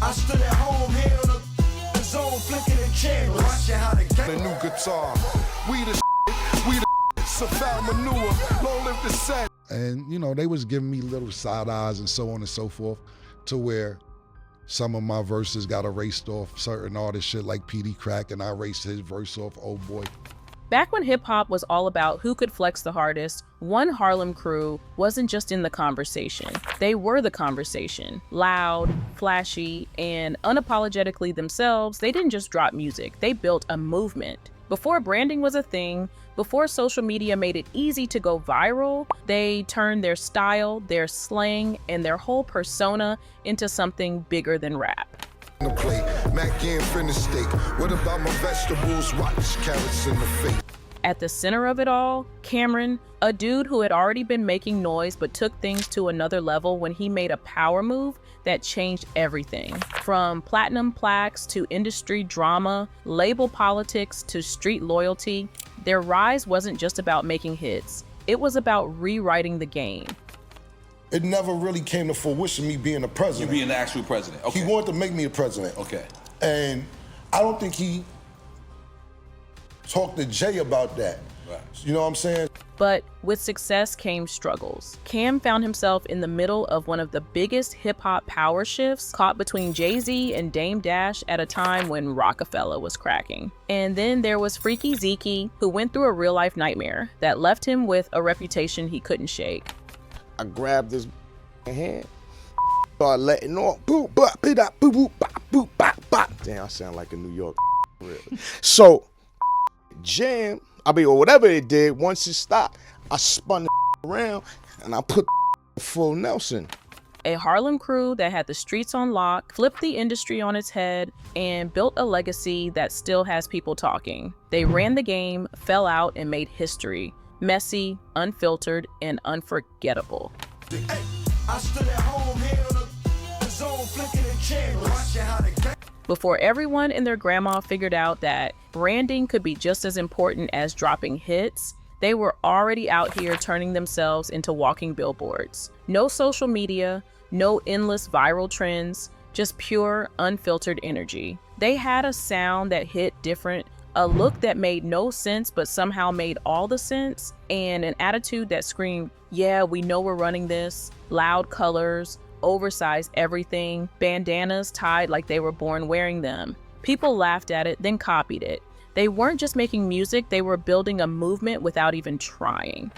I stood at home here on the zone flicking the channels. Watching how the A new guitar. We the so foul manure. Long live the set. And you know, they was giving me little side eyes and so on and so forth, to where some of my verses got erased off certain artist shit like PD Crack, and I erased his verse off Old Boy. Back when hip-hop was all about who could flex the hardest, one Harlem crew wasn't just in the conversation. They were the conversation. Loud, flashy, and unapologetically themselves, they didn't just drop music, they built a movement. Before branding was a thing, before social media made it easy to go viral, they turned their style, their slang, and their whole persona into something bigger than rap. The plate, mac and finished steak. What about my vegetables? Watch carrots in the face. At the center of it all, Cameron, a dude who had already been making noise but took things to another level when he made a power move that changed everything. From platinum plaques to industry drama, label politics to street loyalty, their rise wasn't just about making hits. It was about rewriting the game. It never really came to fruition, me being the president. You being the actual president, okay. He wanted to make me the president. Okay. And I don't think he talked to Jay about that. Right. You know what I'm saying? But with success came struggles. Cam found himself in the middle of one of the biggest hip-hop power shifts, caught between Jay-Z and Dame Dash at a time when Rockefeller was cracking. And then there was Freaky Zeke, who went through a real-life nightmare that left him with a reputation he couldn't shake. I grabbed his hand, started letting off. Boop, bop, bop, boop, boop, bop, boop, bop, bop. Damn, I sound like a New York really. So, jam, or whatever it did, once it stopped, I spun the around and I put the full Nelson. A Harlem crew that had the streets on lock, flipped the industry on its head, and built a legacy that still has people talking. They ran the game, fell out, and made history. Messy, unfiltered, and unforgettable. I stood at home here on the zone flicking the channels. Watching how the Before everyone and their grandma figured out that branding could be just as important as dropping hits, they were already out here turning themselves into walking billboards. No social media, no endless viral trends, just pure, unfiltered energy. They had a sound that hit different, a look that made no sense but somehow made all the sense, and an attitude that screamed, yeah, we know we're running this. Loud colors, oversized everything, bandanas tied like they were born wearing them. People laughed at it, then copied it. They weren't just making music, they were building a movement without even trying.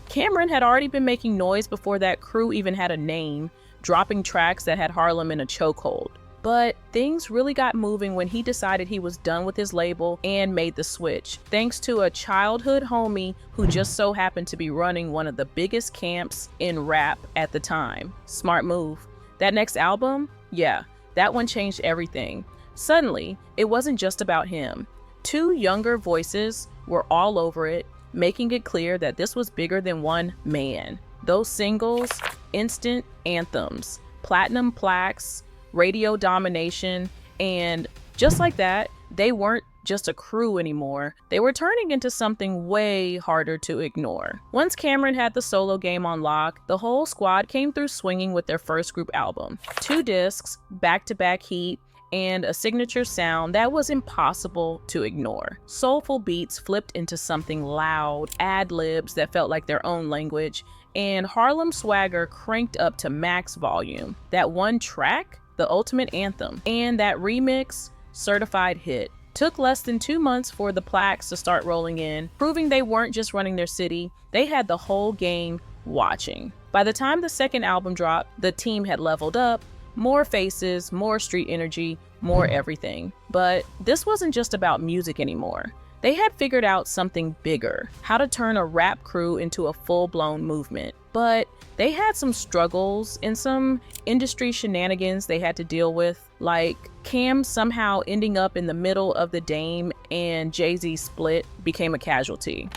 Cameron had already been making noise before that crew even had a name, dropping tracks that had Harlem in a chokehold. But things really got moving when he decided he was done with his label and made the switch, thanks to a childhood homie who just so happened to be running one of the biggest camps in rap at the time. Smart move. That next album? Yeah, that one changed everything. Suddenly, it wasn't just about him. Two younger voices were all over it, making it clear that this was bigger than one man. Those singles, instant anthems, platinum plaques, radio domination, and just like that, they weren't just a crew anymore. They were turning into something way harder to ignore. Once Cameron had the solo game on lock, the whole squad came through swinging with their first group album. 2 discs, back-to-back heat, and a signature sound that was impossible to ignore. Soulful beats flipped into something loud, ad-libs that felt like their own language, and Harlem swagger cranked up to max volume. That one track, the ultimate anthem, and that remix, certified hit. Took less than 2 months for the plaques to start rolling in, proving they weren't just running their city, they had the whole game watching. By the time the second album dropped, the team had leveled up, more faces, more street energy, more everything. But this wasn't just about music anymore. They had figured out something bigger, how to turn a rap crew into a full-blown movement. But they had some struggles and some industry shenanigans they had to deal with, like Cam somehow ending up in the middle of the Dame and Jay-Z split became a casualty.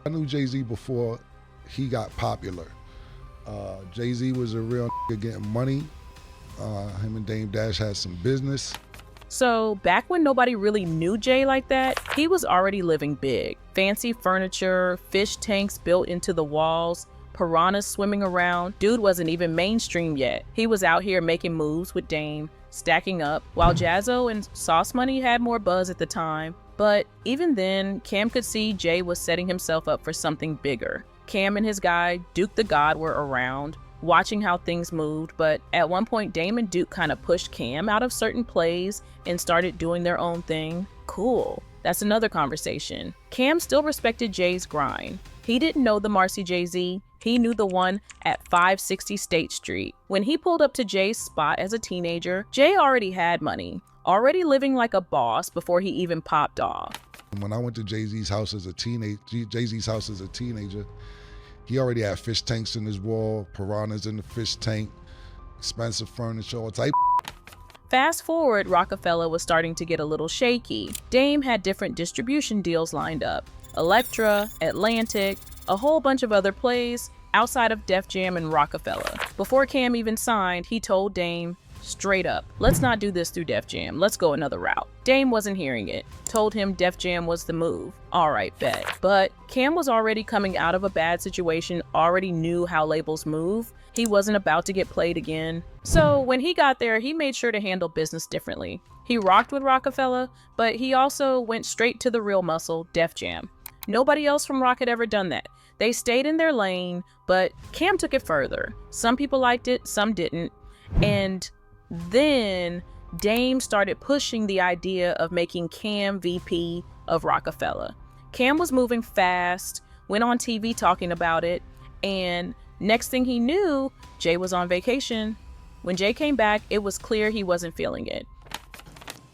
I knew Jay-Z before he got popular. Jay-Z was a real nigga getting money. Him and Dame Dash had some business. So back when nobody really knew Jay like that, he was already living big. Fancy furniture, fish tanks built into the walls, piranhas swimming around. Dude wasn't even mainstream yet. He was out here making moves with Dame, stacking up, while Jazzo and Sauce Money had more buzz at the time. But even then, Cam could see Jay was setting himself up for something bigger. Cam and his guy, Duke the God, were around, watching how things moved, but at one point Dame and Duke kind of pushed Cam out of certain plays and started doing their own thing. Cool. That's another conversation. Cam still respected Jay's grind. He didn't know the Marcy Jay-Z, he knew the one at 560 State Street. When he pulled up to Jay's spot as a teenager, Jay already had money, already living like a boss before he even popped off. When I went to Jay-Z's house as a teenager, he already had fish tanks in his wall, piranhas in the fish tank, expensive furniture, all type. Fast forward, Rockefeller was starting to get a little shaky. Dame had different distribution deals lined up. Elektra, Atlantic, a whole bunch of other plays outside of Def Jam and Rockefeller. Before Cam even signed, he told Dame, straight up, let's not do this through Def Jam, let's go another route. Dame wasn't hearing it, told him Def Jam was the move. Alright, bet. But Cam was already coming out of a bad situation, already knew how labels move. He wasn't about to get played again. So when he got there, he made sure to handle business differently. He rocked with Rockefeller, but he also went straight to the real muscle, Def Jam. Nobody else from Rock had ever done that. They stayed in their lane, but Cam took it further. Some people liked it, some didn't. And then Dame started pushing the idea of making Cam VP of Rockefeller. Cam was moving fast, went on TV talking about it, and next thing he knew, Jay was on vacation. When Jay came back, it was clear he wasn't feeling it.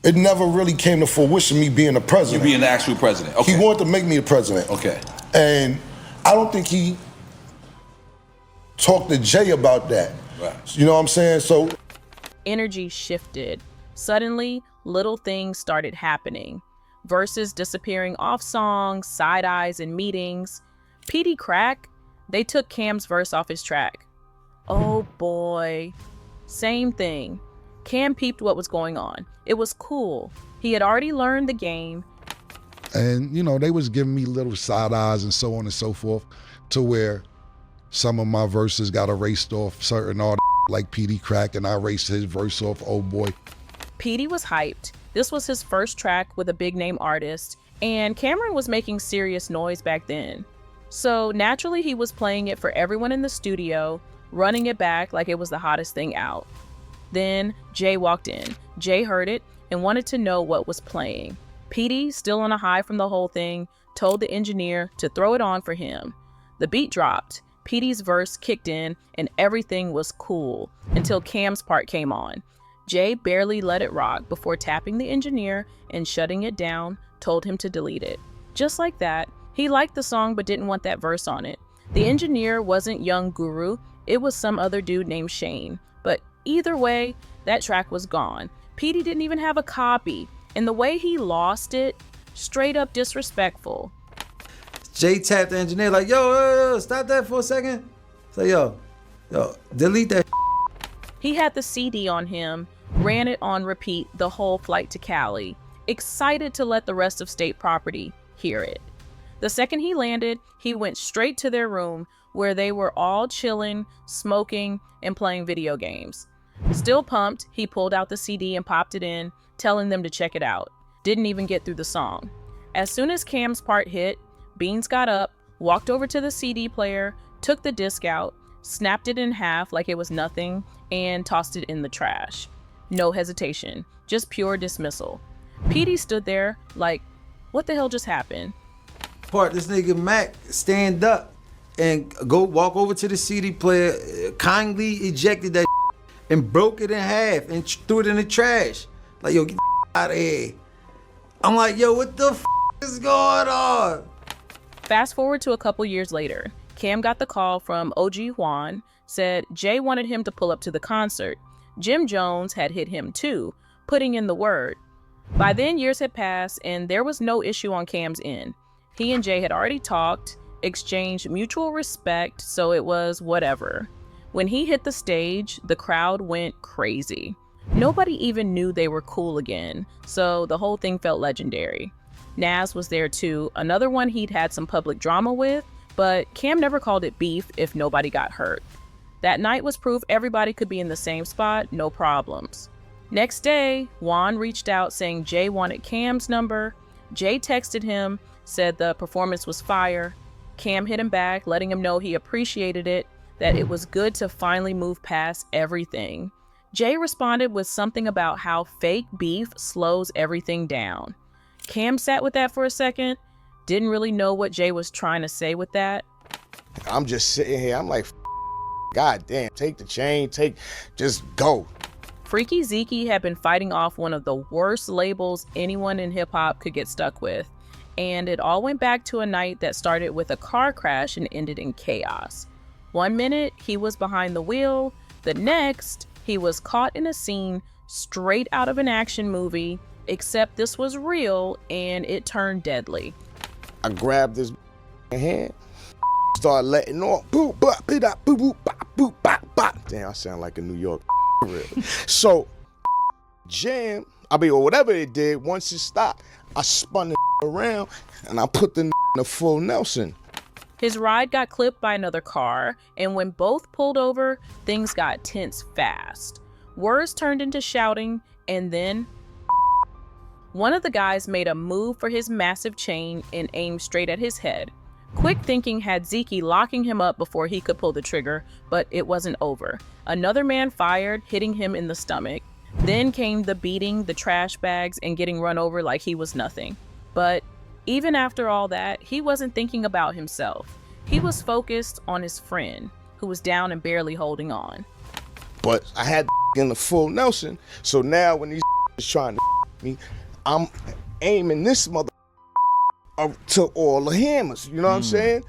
It never really came to fruition, me being the president. You being the actual president, okay. He wanted to make me the president. Okay. And I don't think he talked to Jay about that. Right. You know what I'm saying? So Energy shifted. Suddenly, little things started happening. Verses disappearing off songs, side eyes in meetings. PD Crack, they took Cam's verse off his track. Oh boy. Same thing. Cam peeped what was going on. It was cool. He had already learned the game. And, you know, they was giving me little side eyes and so on and so forth, to where some of my verses got erased off certain artists like PD Crack, and I erased his verse off, oh boy. PD was hyped. This was his first track with a big name artist, and Cameron was making serious noise back then. So naturally he was playing it for everyone in the studio, running it back like it was the hottest thing out. Then Jay walked in. Jay heard it and wanted to know what was playing. PD, still on a high from the whole thing, told the engineer to throw it on for him. The beat dropped. PD's verse kicked in and everything was cool until Cam's part came on. Jay barely let it rock before tapping the engineer and shutting it down, told him to delete it. Just like that, he liked the song but didn't want that verse on it. The engineer wasn't Young Guru, it was some other dude named Shane. But either way, that track was gone. PD didn't even have a copy, and the way he lost it, straight up disrespectful. Jay tapped the engineer like, yo, stop that for a second. Say, yo, delete that. He had the CD on him, ran it on repeat the whole flight to Cali, excited to let the rest of State Property hear it. The second he landed, he went straight to their room where they were all chilling, smoking, and playing video games. Still pumped, he pulled out the CD and popped it in, telling them to check it out. Didn't even get through the song. As soon as Cam's part hit, Beans got up, walked over to the CD player, took the disc out, snapped it in half like it was nothing, and tossed it in the trash. No hesitation, just pure dismissal. PD stood there like, what the hell just happened? This nigga Mac stand up and go walk over to the CD player, kindly ejected that and broke it in half and threw it in the trash. Like, yo, get out of here. I'm like, yo, what the is going on? Fast forward to a couple years later. Cam got the call from OG Juan, said Jay wanted him to pull up to the concert. Jim Jones had hit him too, putting in the word. By then, years had passed and there was no issue on Cam's end. He and Jay had already talked, exchanged mutual respect, so it was whatever. When he hit the stage, the crowd went crazy. Nobody even knew they were cool again, so the whole thing felt legendary. Nas was there too, another one he'd had some public drama with, but Cam never called it beef if nobody got hurt. That night was proof everybody could be in the same spot, no problems. Next day, Juan reached out saying Jay wanted Cam's number. Jay texted him, said the performance was fire. Cam hit him back, letting him know he appreciated it, that it was good to finally move past everything. Jay responded with something about how fake beef slows everything down. Cam sat with that for a second, didn't really know what Jay was trying to say with that. I'm just sitting here, I'm like, God damn, take the chain, just go. Freaky Zeke had been fighting off one of the worst labels anyone in hip-hop could get stuck with, and it all went back to a night that started with a car crash and ended in chaos. 1 minute, he was behind the wheel. The next, he was caught in a scene straight out of an action movie, except this was real and it turned deadly. I grabbed his hand, started letting off. Boop, bop, beep, bop, boop, boop, bop, boop, bop, bop. Damn, I sound like a New York real. So, or whatever it did, once it stopped, I spun the around and I put the in a full Nelson. His ride got clipped by another car, and when both pulled over, things got tense fast. Words turned into shouting, and then one of the guys made a move for his massive chain and aimed straight at his head. Quick thinking had Zeke locking him up before he could pull the trigger, but it wasn't over. Another man fired, hitting him in the stomach. Then came the beating, the trash bags, and getting run over like he was nothing. But even after all that, he wasn't thinking about himself. He was focused on his friend, who was down and barely holding on. But I had in the full Nelson, so now when these is trying to me, I'm aiming this mother to all the hammers, you know what I'm saying?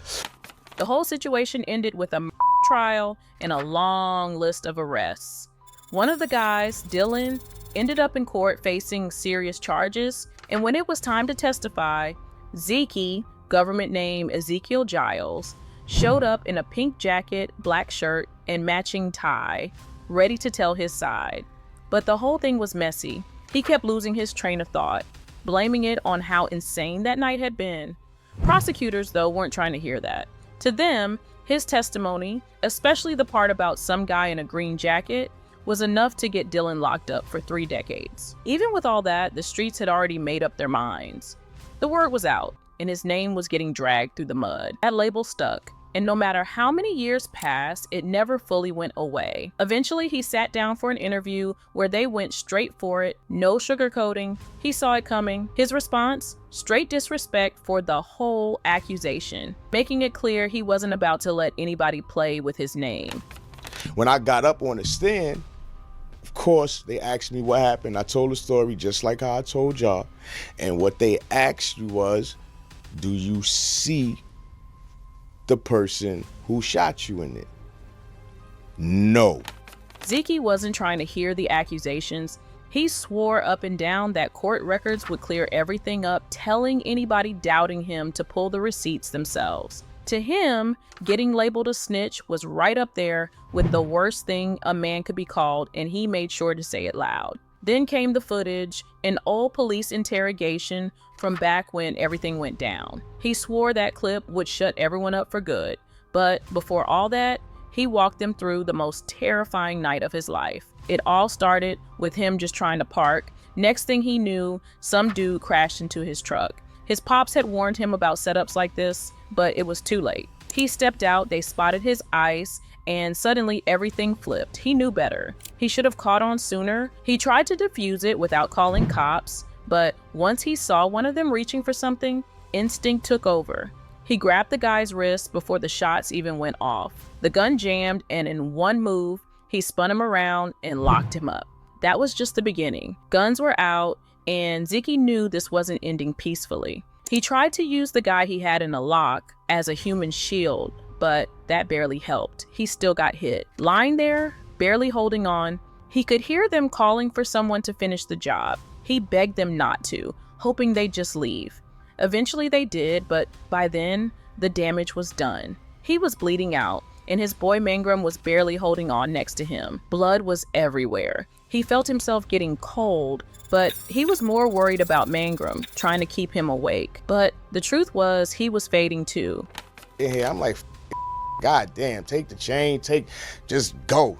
The whole situation ended with a trial and a long list of arrests. One of the guys, Dylan, ended up in court facing serious charges, and when it was time to testify, Zeke, government name Ezekiel Giles, showed up in a pink jacket, black shirt, and matching tie, ready to tell his side. But the whole thing was messy. He kept losing his train of thought, blaming it on how insane that night had been. Prosecutors, though, weren't trying to hear that. To them, his testimony, especially the part about some guy in a green jacket, was enough to get Dylan locked up for 3 decades. Even with all that, the streets had already made up their minds. The word was out, and his name was getting dragged through the mud. That label stuck, and no matter how many years passed, it never fully went away. Eventually, he sat down for an interview where they went straight for it, no sugarcoating. He saw it coming. His response? Straight disrespect for the whole accusation, making it clear he wasn't about to let anybody play with his name. When I got up on the stand, of course, they asked me what happened. I told the story just like how I told y'all. And what they asked you was, do you see the person who shot you in it? No. Zeke wasn't trying to hear the accusations. He swore up and down that court records would clear everything up, telling anybody doubting him to pull the receipts themselves. To him, getting labeled a snitch was right up there with the worst thing a man could be called, and he made sure to say it loud. Then came the footage, an old police interrogation from back when everything went down. He swore that clip would shut everyone up for good, but before all that, he walked them through the most terrifying night of his life. It all started with him just trying to park. Next thing he knew, some dude crashed into his truck. His pops had warned him about setups like this, but it was too late. He stepped out, they spotted his ice, and suddenly everything flipped. He knew better. He should have caught on sooner. He tried to defuse it without calling cops, but once he saw one of them reaching for something, instinct took over. He grabbed the guy's wrist before the shots even went off. The gun jammed, and in one move, he spun him around and locked him up. That was just the beginning. Guns were out, and Zeke knew this wasn't ending peacefully. He tried to use the guy he had in a lock as a human shield, but that barely helped. He still got hit. Lying there, barely holding on, he could hear them calling for someone to finish the job. He begged them not to, hoping they'd just leave. Eventually they did, but by then, the damage was done. He was bleeding out, and his boy Mangrum was barely holding on next to him. Blood was everywhere. He felt himself getting cold, but he was more worried about Mangrum, trying to keep him awake. But the truth was, he was fading too. in here. I'm like, God damn, take the chain, just go.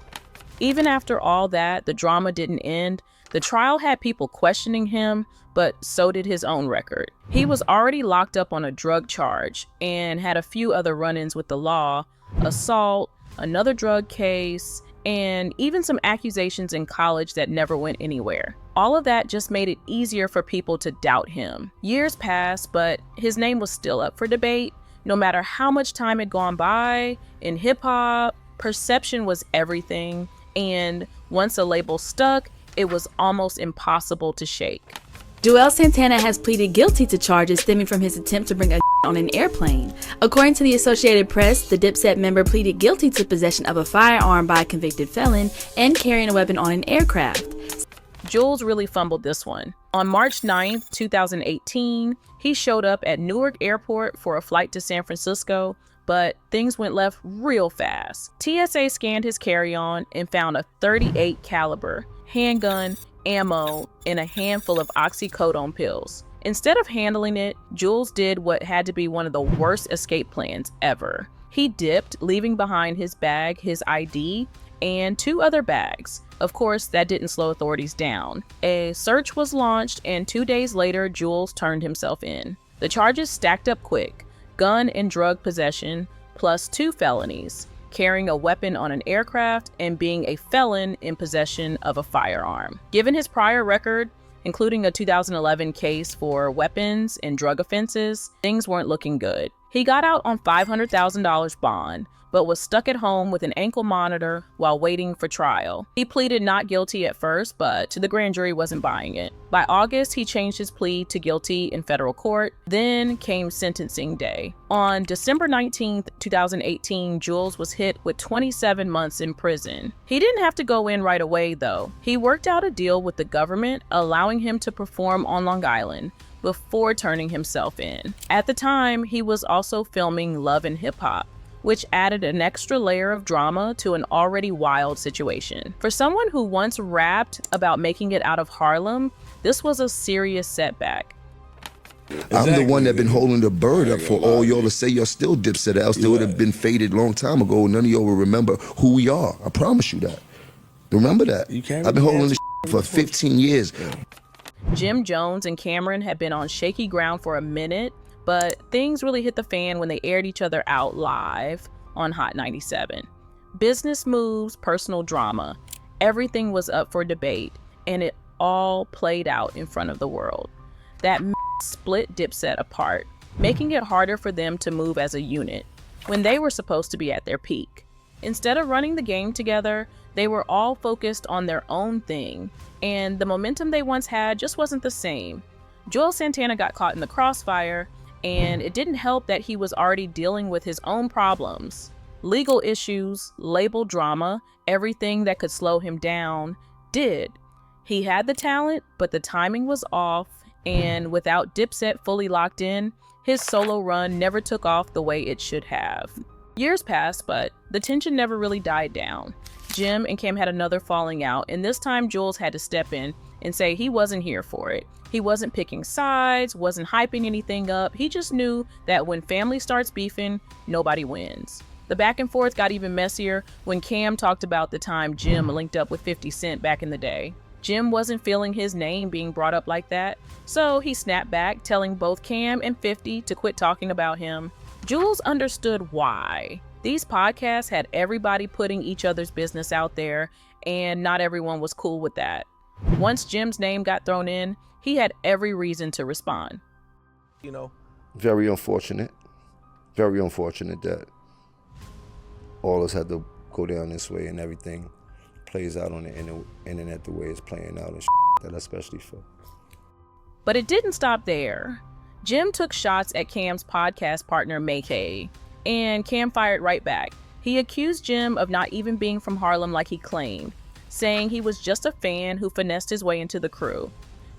Even after all that, the drama didn't end. The trial had people questioning him, but so did his own record. He was already locked up on a drug charge and had a few other run-ins with the law, assault, another drug case, and even some accusations in college that never went anywhere. All of that just made it easier for people to doubt him. Years passed, but his name was still up for debate. No matter how much time had gone by, in hip-hop, perception was everything, and once a label stuck, it was almost impossible to shake. Juelz Santana has pleaded guilty to charges stemming from his attempt to bring a on an airplane. According to the Associated Press, the Dipset member pleaded guilty to possession of a firearm by a convicted felon and carrying a weapon on an aircraft. Juelz really fumbled this one. On March 9th, 2018, he showed up at Newark Airport for a flight to San Francisco, but things went left real fast. TSA scanned his carry-on and found a .38 caliber, handgun, ammo, and a handful of oxycodone pills. Instead of handling it, Juelz did what had to be one of the worst escape plans ever. He dipped, leaving behind his bag, his ID, and 2 other bags. Of course, that didn't slow authorities down. A search was launched, and 2 days later, Juelz turned himself in. The charges stacked up quick: gun and drug possession, plus 2 felonies, carrying a weapon on an aircraft, and being a felon in possession of a firearm. Given his prior record, including a 2011 case for weapons and drug offenses, things weren't looking good. He got out on $500,000 bond, but was stuck at home with an ankle monitor while waiting for trial. He pleaded not guilty at first, but the grand jury wasn't buying it. By August, he changed his plea to guilty in federal court. Then came sentencing day. On December 19th, 2018, Juelz was hit with 27 months in prison. He didn't have to go in right away, though. He worked out a deal with the government, allowing him to perform on Long Island before turning himself in. At the time, he was also filming Love and Hip Hop, which added an extra layer of drama to an already wild situation. For someone who once rapped about making it out of Harlem, this was a serious setback. I'm the one that been holding the bird up for all y'all to say you're still Dipset, else they would have been faded long time ago. None of y'all will remember who we are. I promise you that. Remember that. I've been holding this for 15 years. Jim Jones and Cameron had been on shaky ground for a minute, but things really hit the fan when they aired each other out live on Hot 97. Business moves, personal drama, everything was up for debate, and it all played out in front of the world. That split Dipset apart, making it harder for them to move as a unit when they were supposed to be at their peak. Instead of running the game together, they were all focused on their own thing, and the momentum they once had just wasn't the same. Juelz Santana got caught in the crossfire, and it didn't help that he was already dealing with his own problems. Legal issues, label drama, everything that could slow him down did. He had the talent, but the timing was off, and without Dipset fully locked in, his solo run never took off the way it should have. Years passed, but the tension never really died down. Jim and Cam had another falling out, and this time Juelz had to step in and say he wasn't here for it. He wasn't picking sides, wasn't hyping anything up. He just knew that when family starts beefing, nobody wins. The back and forth got even messier when Cam talked about the time Jim linked up with 50 Cent back in the day. Jim wasn't feeling his name being brought up like that, so he snapped back, telling both Cam and 50 to quit talking about him. Juelz understood why. These podcasts had everybody putting each other's business out there, and not everyone was cool with that. Once Jim's name got thrown in, he had every reason to respond. You know, Very unfortunate that all of us had to go down this way, and everything plays out on the internet the way it's playing out, and that I especially feel. But it didn't stop there. Jim took shots at Cam's podcast partner, Mayhay, and Cam fired right back. He accused Jim of not even being from Harlem like he claimed, saying he was just a fan who finessed his way into the crew.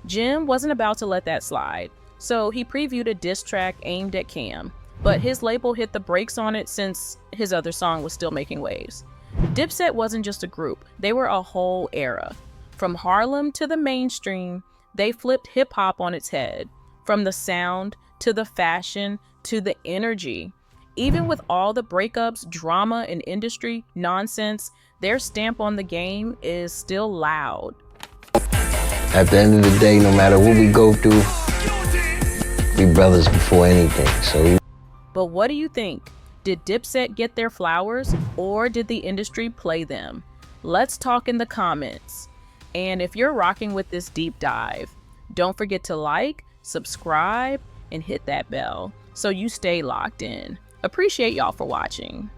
Jim wasn't about to let that slide, so he previewed a diss track aimed at Cam, but his label hit the brakes on it since his other song was still making waves. Dipset wasn't just a group, they were a whole era. From Harlem to the mainstream, they flipped hip-hop on its head. From the sound, to the fashion, to the energy. Even with all the breakups, drama, and industry nonsense, their stamp on the game is still loud. At the end of the day, no matter what we go through, we brothers before anything, so. But what do you think? Did Dipset get their flowers, or did the industry play them? Let's talk in the comments. And if you're rocking with this deep dive, don't forget to like, subscribe, and hit that bell so you stay locked in. Appreciate y'all for watching.